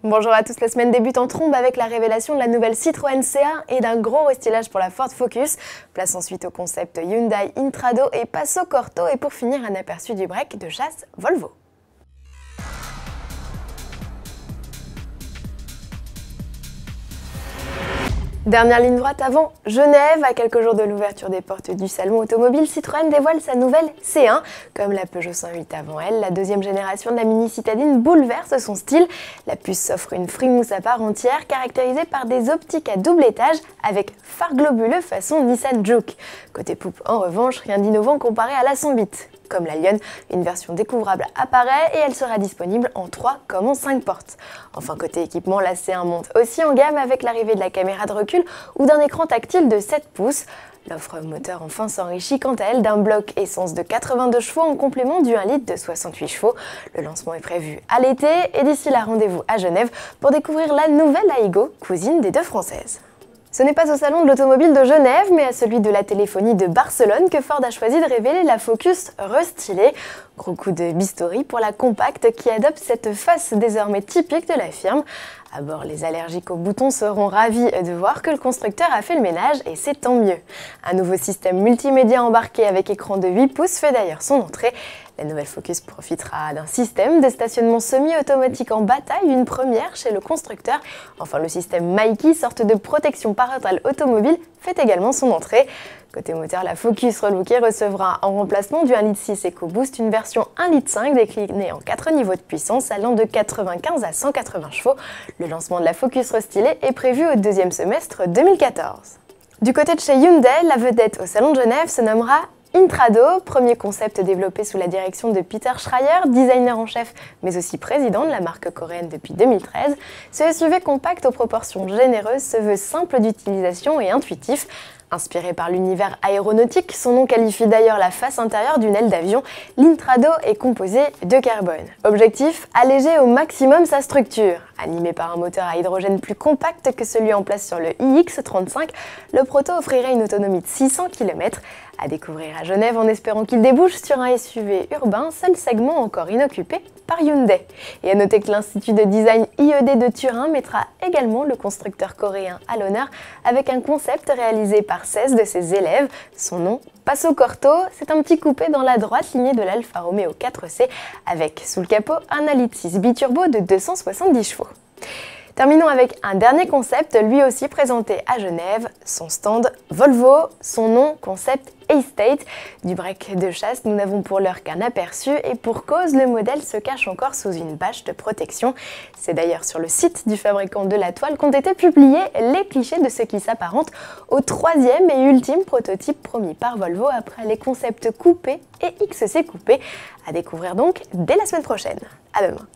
Bonjour à tous, la semaine débute en trombe avec la révélation de la nouvelle Citroën C1 et d'un gros restylage pour la Ford Focus. Place ensuite au concept Hyundai Intrado et Passo Corto et pour finir un aperçu du break de chasse Volvo. Dernière ligne droite avant Genève, à quelques jours de l'ouverture des portes du salon automobile, Citroën dévoile sa nouvelle C1. Comme la Peugeot 108 avant elle, la deuxième génération de la mini citadine bouleverse son style. La puce offre une frimousse à part entière, caractérisée par des optiques à double étage avec phare globuleux façon Nissan Juke. Côté poupe, en revanche, rien d'innovant comparé à la 108. Comme la Lionne, une version découvrable apparaît et elle sera disponible en 3 comme en 5 portes. Enfin côté équipement, la C1 monte aussi en gamme avec l'arrivée de la caméra de recul ou d'un écran tactile de 7 pouces. L'offre moteur enfin s'enrichit quant à elle d'un bloc essence de 82 chevaux en complément du 1 litre de 68 chevaux. Le lancement est prévu à l'été et d'ici là rendez-vous à Genève pour découvrir la nouvelle Aygo, cousine des deux françaises. Ce n'est pas au salon de l'automobile de Genève, mais à celui de la téléphonie de Barcelone que Ford a choisi de révéler la Focus restylée. Gros coup de bistouri pour la compacte qui adopte cette face désormais typique de la firme. À bord, les allergiques aux boutons seront ravis de voir que le constructeur a fait le ménage et c'est tant mieux. Un nouveau système multimédia embarqué avec écran de 8 pouces fait d'ailleurs son entrée. La nouvelle Focus profitera d'un système de stationnement semi-automatique en bataille, une première chez le constructeur. Enfin, le système Mikey, sorte de protection parentale automobile, fait également son entrée. Côté moteur, la Focus relookée recevra en remplacement du 1,6 litre EcoBoost une version 1,5 litre déclinée en 4 niveaux de puissance allant de 95 à 180 chevaux. Le lancement de la Focus restylée est prévu au deuxième semestre 2014. Du côté de chez Hyundai, la vedette au salon de Genève se nommera Intrado, premier concept développé sous la direction de Peter Schreier, designer en chef mais aussi président de la marque coréenne depuis 2013. Ce SUV compact aux proportions généreuses se veut simple d'utilisation et intuitif. Inspiré par l'univers aéronautique, son nom qualifie d'ailleurs la face intérieure d'une aile d'avion, l'Intrado est composé de carbone. Objectif, alléger au maximum sa structure. Animé par un moteur à hydrogène plus compact que celui en place sur le iX35, le proto offrirait une autonomie de 600 km. À découvrir à Genève en espérant qu'il débouche sur un SUV urbain, seul segment encore inoccupé par Hyundai. Et à noter que l'Institut de design IED de Turin mettra également le constructeur coréen à l'honneur avec un concept réalisé par 16 de ses élèves. Son nom, Passo Corto, c'est un petit coupé dans la droite lignée de l'Alfa Romeo 4C avec sous le capot un 1,6 litre biturbo de 270 chevaux. Terminons avec un dernier concept, lui aussi présenté à Genève, son stand Volvo, son nom concept A-State. Du break de chasse, nous n'avons pour l'heure qu'un aperçu et pour cause, le modèle se cache encore sous une bâche de protection. C'est d'ailleurs sur le site du fabricant de la toile qu'ont été publiés les clichés de ce qui s'apparente au troisième et ultime prototype promis par Volvo après les concepts coupés et XC coupés. À découvrir donc dès la semaine prochaine. À demain.